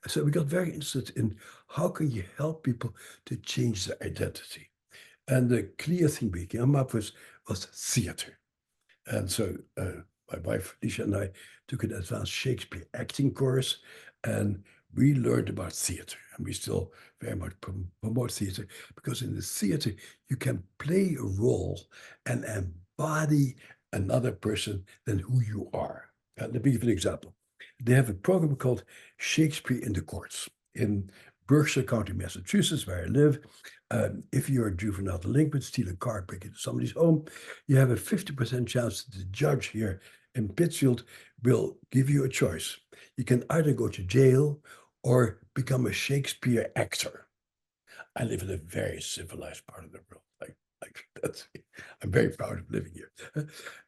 So we got very interested in how can you help people to change their identity. And the clear thing we came up with was theater. And so my wife, Alicia, and I took an advanced Shakespeare acting course, and we learned about theater. And we still very much promote theater because in the theater, you can play a role and embody another person than who you are. Let me give you an example. They have a program called Shakespeare in the Courts in Berkshire County, Massachusetts, where I live. If you're a juvenile delinquent, steal a car, break into somebody's home, you have a 50% chance that the judge here in Pittsfield will give you a choice. You can either go to jail or become a Shakespeare actor. I live in a very civilized part of the world. I'm very proud of living here.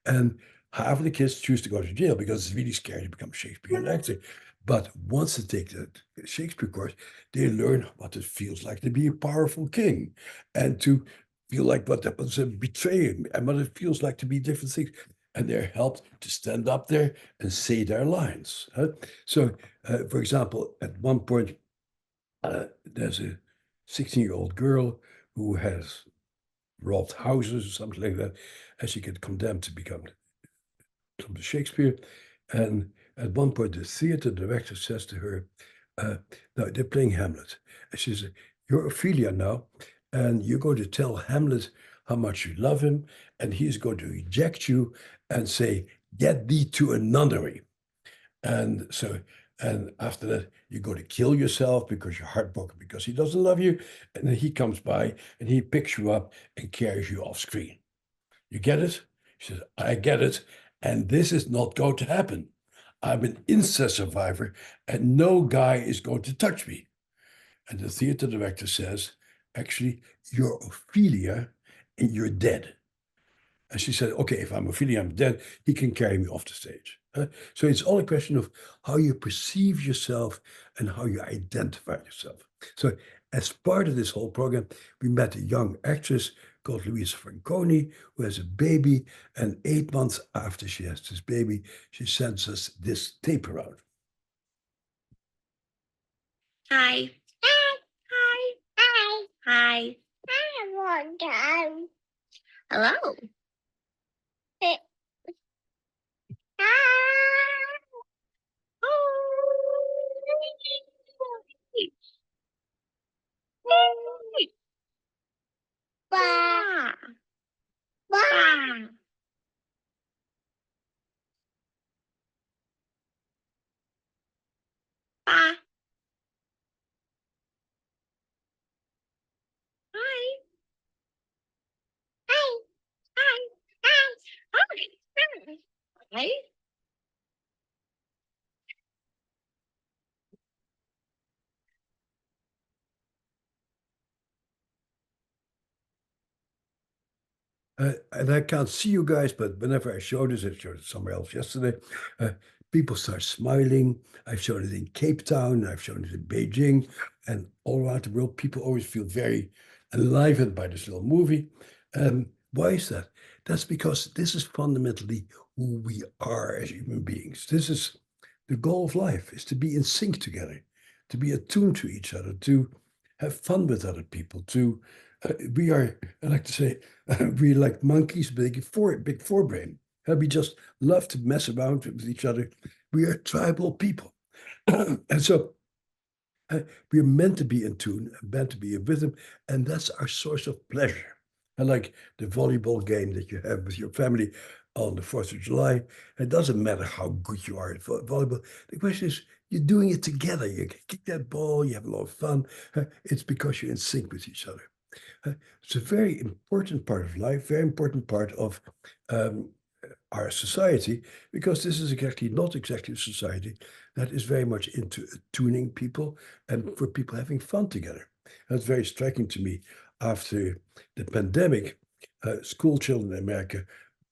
And half of the kids choose to go to jail because it's really scary to become a Shakespeare actor. But once they take the Shakespeare course, they learn what it feels like to be a powerful king and to feel like what that was a betrayal and what it feels like to be different things. And they're helped to stand up there and say their lines. So, for example, at one point, there's a 16-year-old girl who has robbed houses or something like that, and she get condemned to become the Shakespeare. And at one point, the theater director says to her, "No, they're playing Hamlet," and she says, "You're Ophelia now, and you're going to tell Hamlet how much you love him, and he's going to reject you and say, 'Get thee to a nunnery.'" And so, and after that, you go to kill yourself because you're heartbroken because he doesn't love you. And then he comes by and he picks you up and carries you off screen. You get it? She says, "I get it. And this is not going to happen. I'm an incest survivor and no guy is going to touch me." And the theater director says, "Actually, you're Ophelia and you're dead." And she said, "Okay, if I'm Ophelia, I'm dead. He can carry me off the stage." So it's all a question of how you perceive yourself and how you identify yourself. So as part of this whole program, we met a young actress called Louisa Franconi, who has a baby. And 8 months after she has this baby, she sends us this tape around. Hi. Hi. Hi. Hi. Hi. I want to. Hello. Ba. Ba. Ba. Hi. Hi. Hi. Hi. Hi. Hi. And I can't see you guys, but whenever I show this, I showed it somewhere else yesterday, uh, people start smiling. I've shown it in Cape Town, I've shown it in Beijing, and all around the world, people always feel very enlivened by this little movie. Why is that? That's because this is fundamentally who we are as human beings. This is the goal of life, is to be in sync together, to be attuned to each other, to have fun with other people, to we are, I like to say, we like monkeys, big forebrain. We just love to mess around with each other. We are tribal people. And so we're meant to be in tune, meant to be in rhythm, and that's our source of pleasure. And like the volleyball game that you have with your family on the 4th of July, it doesn't matter how good you are at volleyball. The question is, you're doing it together. You kick that ball, you have a lot of fun. It's because you're in sync with each other. It's a very important part of life, very important part of um, our society, because this is exactly not exactly a society that is very much into tuning people and for people having fun together. That's very striking to me. After the pandemic, school children in America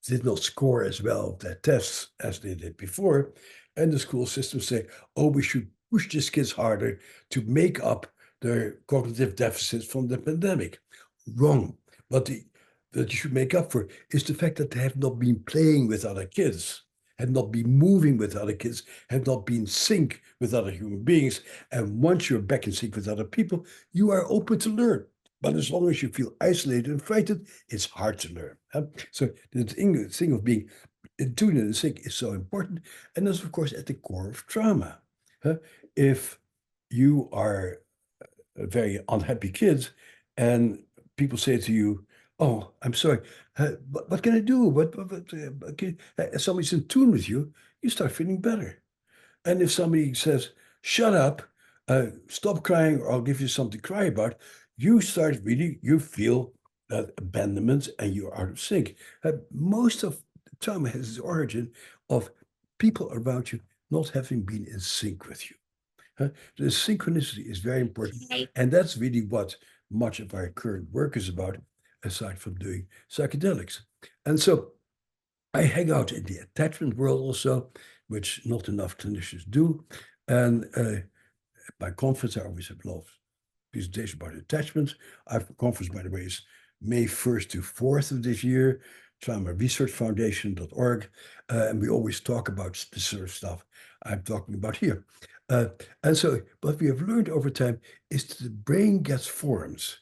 did not score as well their tests as they did before. And the school system say, "Oh, we should push these kids harder to make up their cognitive deficits from the pandemic." Wrong. What that you should make up for is the fact that they have not been playing with other kids. have not been moving with other kids, have not been in sync with other human beings. And once you're back in sync with other people, you are open to learn. But as long as you feel isolated and frightened, it's hard to learn. So the thing of being in tune and in sync is so important. And that's, of course, at the core of trauma. If you are a very unhappy kid and people say to you, "Oh, I'm sorry. What can I do? If somebody's in tune with you, you start feeling better. And if somebody says, "Shut up, stop crying, or I'll give you something to cry about," you start really, you feel that abandonment and you're out of sync. Most of trauma has its origin of people around you not having been in sync with you. The synchronicity is very important. Hi. And that's really what much of our current work is about, aside from doing psychedelics. And so I hang out in the attachment world also, which not enough clinicians do. And at my conference, I always have a lot of presentation about attachment. Our conference, by the way, is May 1st to 4th of this year, traumaresearchfoundation.org. And we always talk about the sort of stuff I'm talking about here. And so what we have learned over time is that the brain gets formed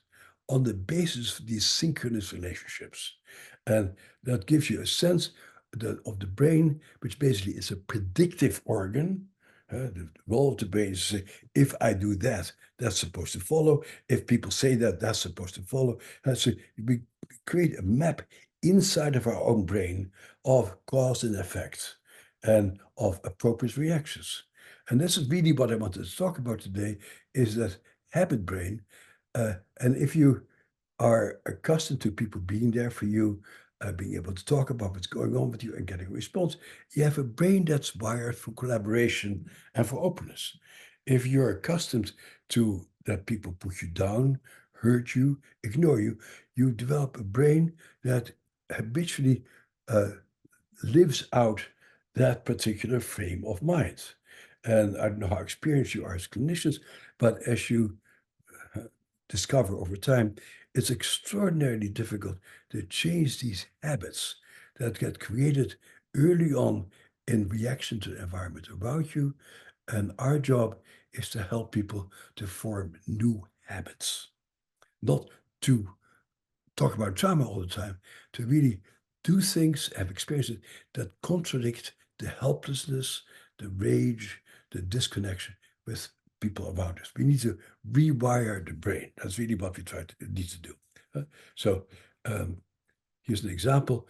on the basis of these synchronous relationships. And that gives you a sense of the brain, which basically is a predictive organ. The role of the brain is to say, if I do that, that's supposed to follow. If people say that, that's supposed to follow. So we create a map inside of our own brain of cause and effect and of appropriate reactions. And this is really what I wanted to talk about today, is that habit brain. And if you are accustomed to people being there for you, being able to talk about what's going on with you and getting a response, you have a brain that's wired for collaboration and for openness. If you're accustomed to that people put you down, hurt you, ignore you, you develop a brain that habitually lives out that particular frame of mind. And I don't know how experienced you are as clinicians, but as you discover over time, it's extraordinarily difficult to change these habits that get created early on in reaction to the environment around you. And our job is to help people to form new habits, not to talk about trauma all the time, to really do things, have experiences that contradict the helplessness, the rage, the disconnection with people around us. We need to rewire the brain. That's really what we need to do. So here's an example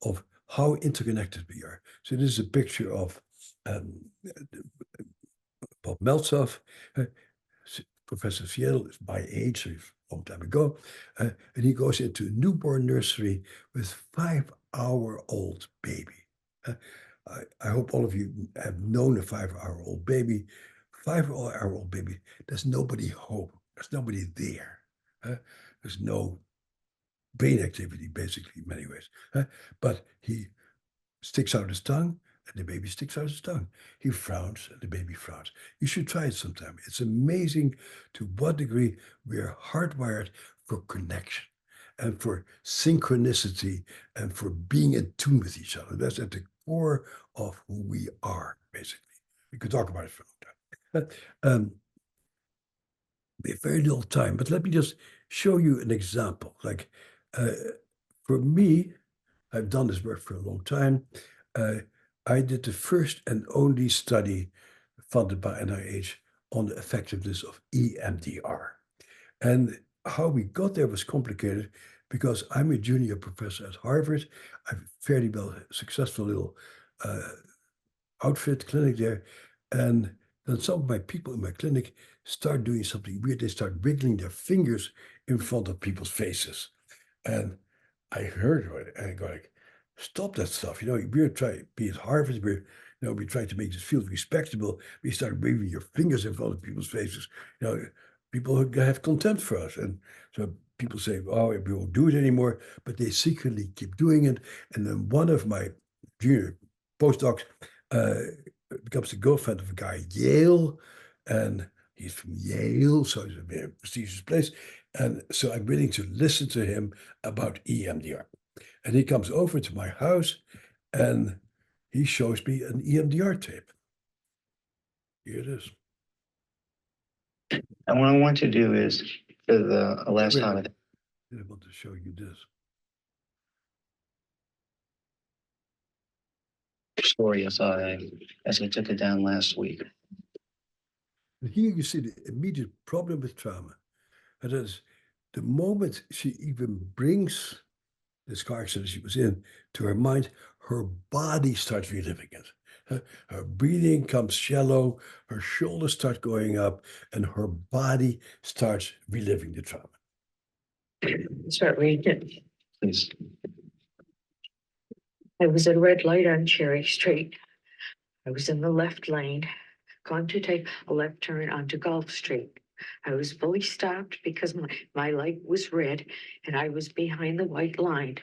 of how interconnected we are. So this is a picture of Bob Meltzoff, Professor Seattle, is my age, so a long time ago, and he goes into a newborn nursery with 5-hour-old baby. I hope all of you have known a 5-hour-old baby. 5-hour-old baby, there's nobody home. There's nobody there. There's no brain activity, basically, in many ways. But he sticks out his tongue, and the baby sticks out his tongue. He frowns, and the baby frowns. You should try it sometime. It's amazing to what degree we are hardwired for connection and for synchronicity and for being in tune with each other. That's at the core of who we are, basically. We could talk about it for a long time. We have very little time, but let me just show you an example. Like, for me, I've done this work for a long time. I did the first and only study funded by NIH on the effectiveness of EMDR. And how we got there was complicated because I'm a junior professor at Harvard. I have a fairly well successful little outfit clinic there. And then some of my people in my clinic start doing something weird. They start wiggling their fingers in front of people's faces. And I heard it and I go like, stop that stuff. We're trying to be at Harvard, we try to make this field respectable. We start waving your fingers in front of people's faces. People have contempt for us. And so people say, oh, we won't do it anymore, but they secretly keep doing it. And then one of my junior postdocs becomes the girlfriend of a guy at Yale, and he's from Yale, so it's a very prestigious place. And so I'm willing to listen to him about EMDR. And he comes over to my house and he shows me an EMDR tape. Here it is. And what I want to do is, for the last Wait, time, I want to show you this. story as I took it down last week. And here you see the immediate problem with trauma. And that is the moment she even brings this car accident she was in to her mind, her body starts reliving it. Her breathing comes shallow, her shoulders start going up, and her body starts reliving the trauma. Start reading it. Please. I was at a red light on Cherry Street. I was in the left lane, going to take a left turn onto Gulf Street. I was fully stopped because my light was red and I was behind the white line.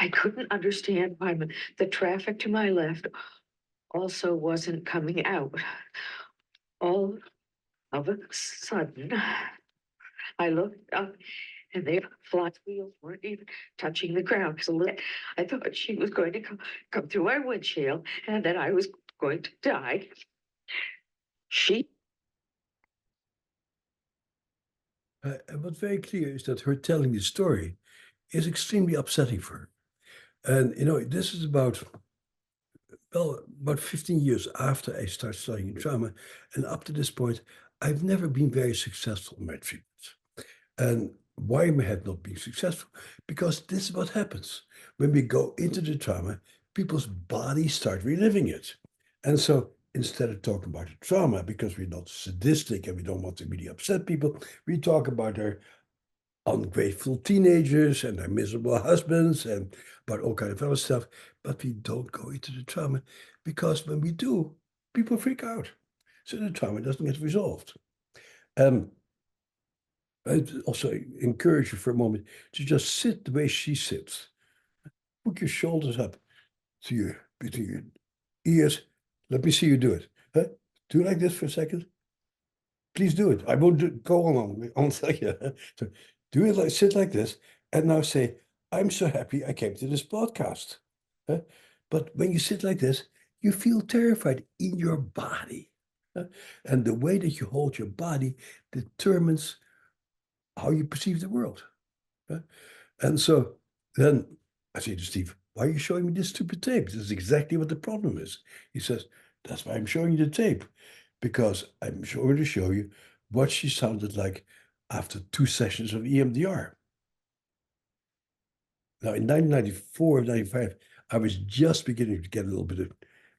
I couldn't understand why the traffic to my left also wasn't coming out. All of a sudden, I looked up and their flat wheels weren't even touching the ground. So I thought she was going to come through my windshield and that I was going to die. And what's very clear is that her telling the story is extremely upsetting for her. And, this is about 15 years after I started studying trauma. And up to this point, I've never been very successful in my treatments. And why I had not been successful? Because this is what happens. When we go into the trauma, people's bodies start reliving it. And so instead of talking about the trauma, because we're not sadistic and we don't want to really upset people, we talk about their ungrateful teenagers and their miserable husbands and about all kind of other stuff. But we don't go into the trauma because when we do, people freak out. So the trauma doesn't get resolved. I also encourage you for a moment to just sit the way she sits. Put your shoulders up to between your ears. Let me see you do it. Huh? Do like this for a second. Please do it. I won't go on second. So do it like sit like this, and now say, "I'm so happy I came to this podcast." Huh? But when you sit like this, you feel terrified in your body, and the way that you hold your body determines how you perceive the world. And so then I say to Steve, "Why are you showing me this stupid tape? This is exactly what the problem is." He says, "That's why I'm showing you the tape, because I'm going to show you what she sounded like after 2 sessions of EMDR." Now, in 1994, 95, I was just beginning to get a little bit of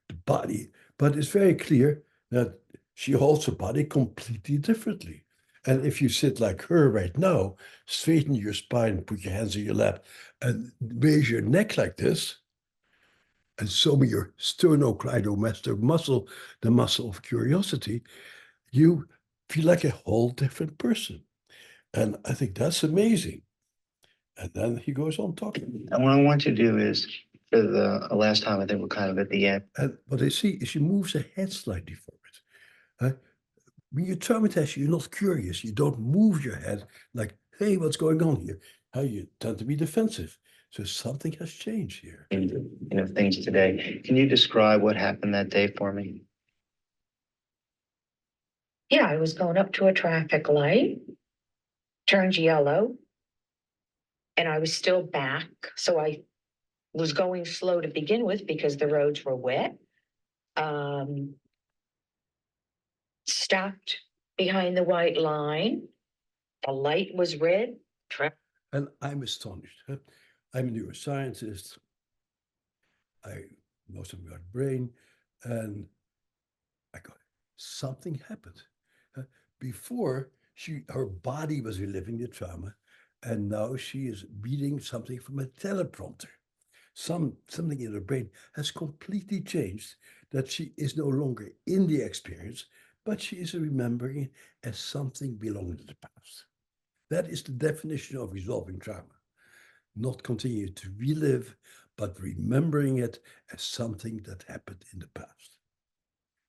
the body, but it's very clear that she holds her body completely differently. And if you sit like her right now, straighten your spine, put your hands in your lap, and raise your neck like this, and show me your sternocleidomastoid muscle, the muscle of curiosity, you feel like a whole different person. And I think that's amazing. And then he goes on talking. And what I want to do is, for the last time, I think we're kind of at the end. And what I see is she moves her head slightly forward. When you're traumatized, you're not curious. You don't move your head like, "Hey, what's going on here?" How you tend to be defensive. So something has changed here. Things today. Can you describe what happened that day for me? Yeah, I was going up to a traffic light, turned yellow, and I was still back. So I was going slow to begin with because the roads were wet. Stopped behind the white line. The light was red. And I'm astonished. I'm a neuroscientist. I know something about brain, and I go, something happened. Before, her body was reliving the trauma, and now she is reading something from a teleprompter. Something in her brain has completely changed, that she is no longer in the experience, but she is remembering it as something belonging to the past. That is the definition of resolving trauma. Not continuing to relive, but remembering it as something that happened in the past.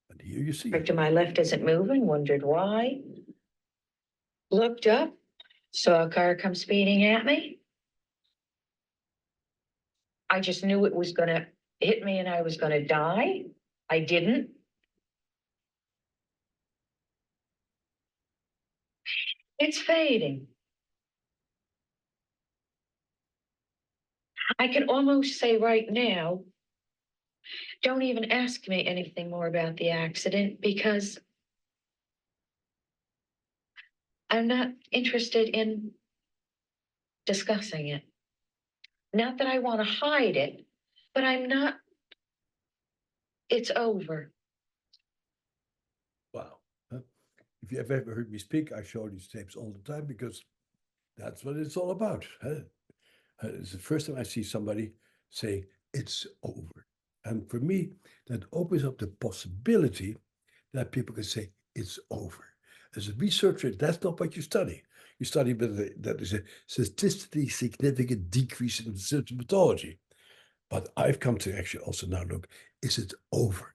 And here you see Right it. to my left isn't moving, wondered why. Looked up, saw a car come speeding at me. I just knew it was gonna hit me and I was gonna die. I didn't. It's fading. I can almost say right now, don't even ask me anything more about the accident because I'm not interested in discussing it. Not that I want to hide it, but I'm not. It's over. Wow. Huh? If you have ever heard me speak, I show these tapes all the time because that's what it's all about. Huh? It's the first time I see somebody say it's over. And for me, that opens up the possibility that people can say it's over. As a researcher, that's not what you study. You study whether that is a statistically significant decrease in symptomatology. But I've come to actually also now look, is it over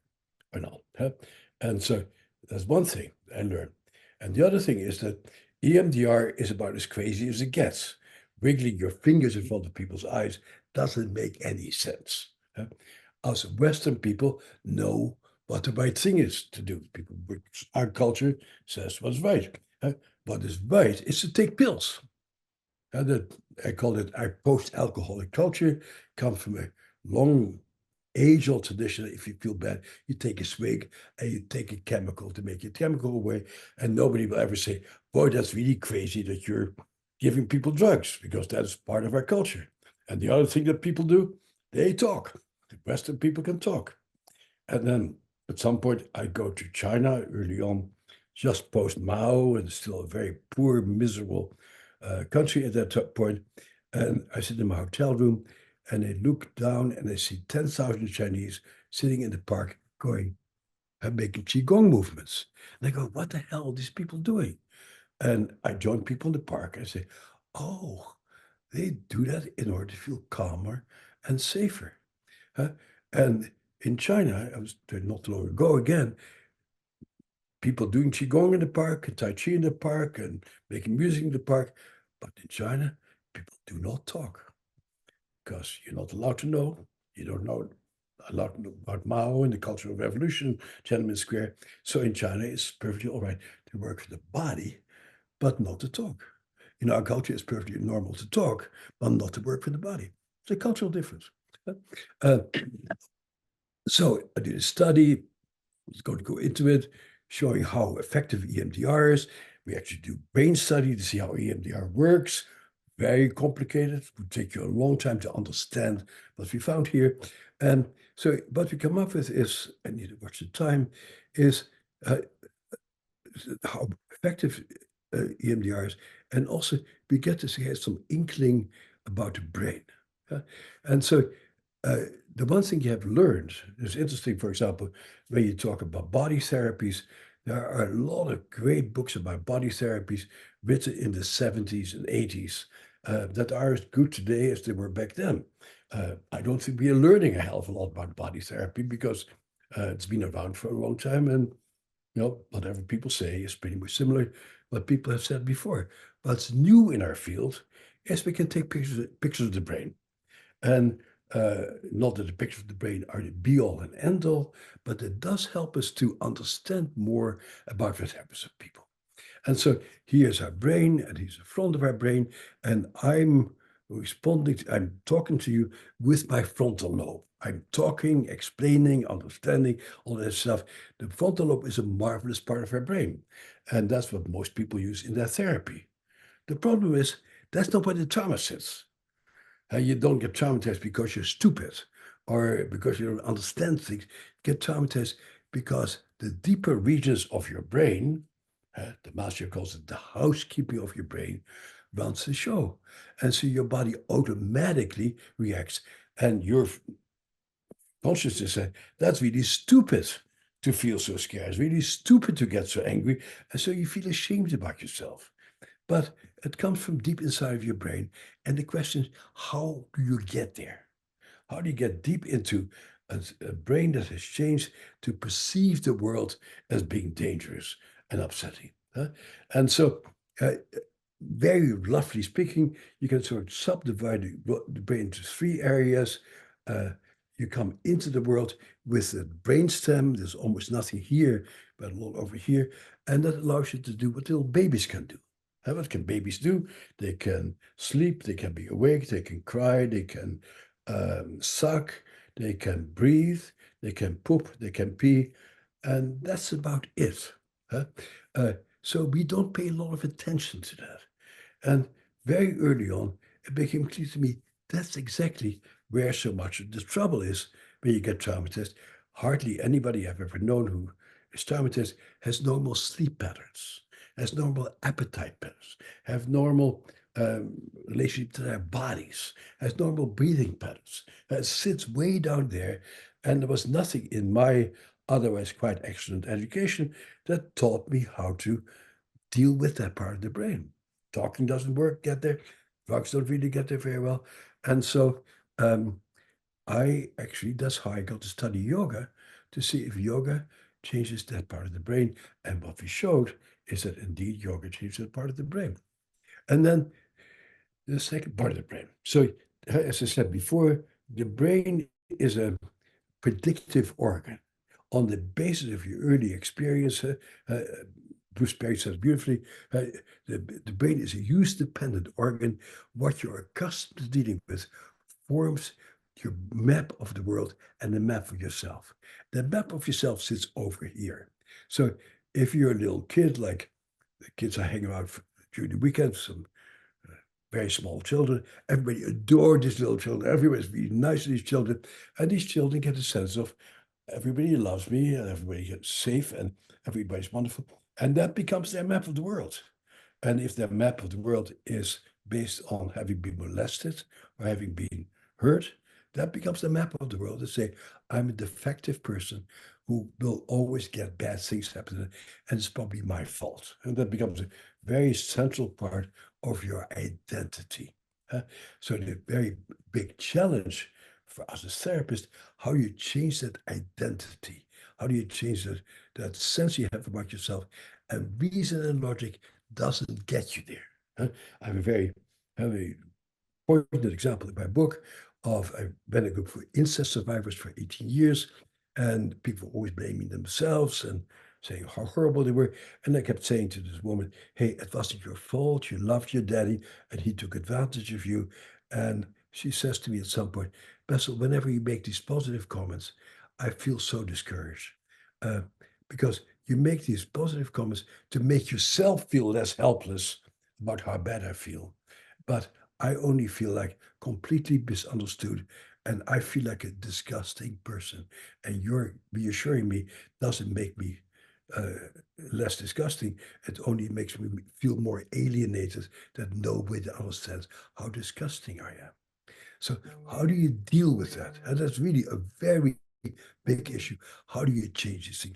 or not? Huh? And so that's one thing I learned. And the other thing is that EMDR is about as crazy as it gets. Wiggling your fingers in front of people's eyes doesn't make any sense. Huh? Us Western people know what the right thing is to do. People, our culture says what's right. Huh? What is right is to take pills. That I call it our post-alcoholic culture, comes from a long age-old tradition. If you feel bad, you take a swig and you take a chemical to make your chemical away, and nobody will ever say, "Boy, that's really crazy that you're giving people drugs," because that's part of our culture. And the other thing that people do, they talk. The Western people can talk. And then at some point, I go to China early on, just post Mao, and still a very poor, miserable country at that point. And I sit in my hotel room and I look down and I see 10,000 Chinese sitting in the park going and making Qigong movements. And I go, what the hell are these people doing? And I join people in the park. I say, oh, they do that in order to feel calmer and safer. Huh? And in China, I was there not too long ago again, people doing Qigong in the park and Tai Chi in the park and making music in the park. But in China, people do not talk because you're not allowed to know. You don't know a lot about Mao and the Cultural Revolution, Tiananmen Square. So in China, it's perfectly all right to work with the body, but not to talk. In our culture, it's perfectly normal to talk, but not to work with the body. It's a cultural difference. Uh, so I did a study. It's going to go into it, showing how effective EMDR is. We actually do brain study to see how EMDR works. Very complicated. It would take you a long time to understand what we found here. And so what we come up with is, I need to watch the time, is how effective EMDR is. And also we get to see some inkling about the brain. And so the one thing you have learned is interesting, for example, when you talk about body therapies, there are a lot of great books about body therapies written in the 70s and 80s that are as good today as they were back then. I don't think we are learning a hell of a lot about body therapy because it's been around for a long time, and whatever people say is pretty much similar what people have said before. What's new in our field is we can take pictures of the brain. And not that the pictures of the brain are the be-all and end-all, but it does help us to understand more about what happens to people. And so here's our brain, and here's the front of our brain, and I'm talking to you with my frontal lobe. I'm talking, explaining, understanding, all that stuff. The frontal lobe is a marvelous part of our brain, and that's what most people use in their therapy. The problem is that's not where the trauma sits. You don't get traumatized because you're stupid or because you don't understand things. You get traumatized because the deeper regions of your brain, the master calls it the housekeeping of your brain, runs the show. And so your body automatically reacts. And your consciousness says, that's really stupid to feel so scared. It's really stupid to get so angry. And so you feel ashamed about yourself. But it comes from deep inside of your brain. And the question is, how do you get there? How do you get deep into a brain that has changed to perceive the world as being dangerous and upsetting? Huh? And so, very roughly speaking, you can sort of subdivide the brain into three areas. you come into the world with a brainstem. There's almost nothing here, but a lot over here. And that allows you to do what little babies can do. And what can babies do? They can sleep, they can be awake, they can cry, they can suck, they can breathe, they can poop, they can pee. And that's about it. Huh? So we don't pay a lot of attention to that. And very early on, it became clear to me that's exactly where so much of the trouble is when you get traumatized. Hardly anybody I've ever known who is traumatized has normal sleep patterns, has normal appetite patterns, have normal relationship to their bodies, has normal breathing patterns. It sits way down there, and there was nothing in my otherwise quite excellent education that taught me how to deal with that part of the brain. Talking doesn't work, get there. Drugs don't really get there very well. And so that's how I got to study yoga, to see if yoga changes that part of the brain. And what we showed is that indeed yoga changes that part of the brain. And then the second part of the brain. So as I said before, the brain is a predictive organ on the basis of your early experience. Bruce Perry says beautifully, the brain is a use-dependent organ. What you're accustomed to dealing with forms your map of the world and the map of yourself. The map of yourself sits over here. So if you're a little kid, like the kids I hang around during the weekends, some very small children, everybody adored these little children. Everybody's really nice to these children. And these children get a sense of everybody loves me and everybody gets safe and everybody's wonderful. And that becomes their map of the world. And if their map of the world is based on having been molested or having been hurt, that becomes the map of the world to say, I'm a defective person who will always get bad things happening, and it's probably my fault. And that becomes a very central part of your identity. So the very big challenge for us as therapists, how you change that identity. How do you change that sense you have about yourself? And reason and logic doesn't get you there. I have a very poignant example in my book of I've been a group for incest survivors for 18 years, and people were always blaming themselves and saying how horrible they were. And I kept saying to this woman, hey, it wasn't your fault. You loved your daddy, and he took advantage of you. And she says to me at some point, Bessel, whenever you make these positive comments, I feel so discouraged. Because you make these positive comments to make yourself feel less helpless about how bad I feel. But I only feel like completely misunderstood, and I feel like a disgusting person. And your reassuring me doesn't make me less disgusting. It only makes me feel more alienated that nobody understands how disgusting I am. So how do you deal with that? And that's really a very big issue. How do you change these things?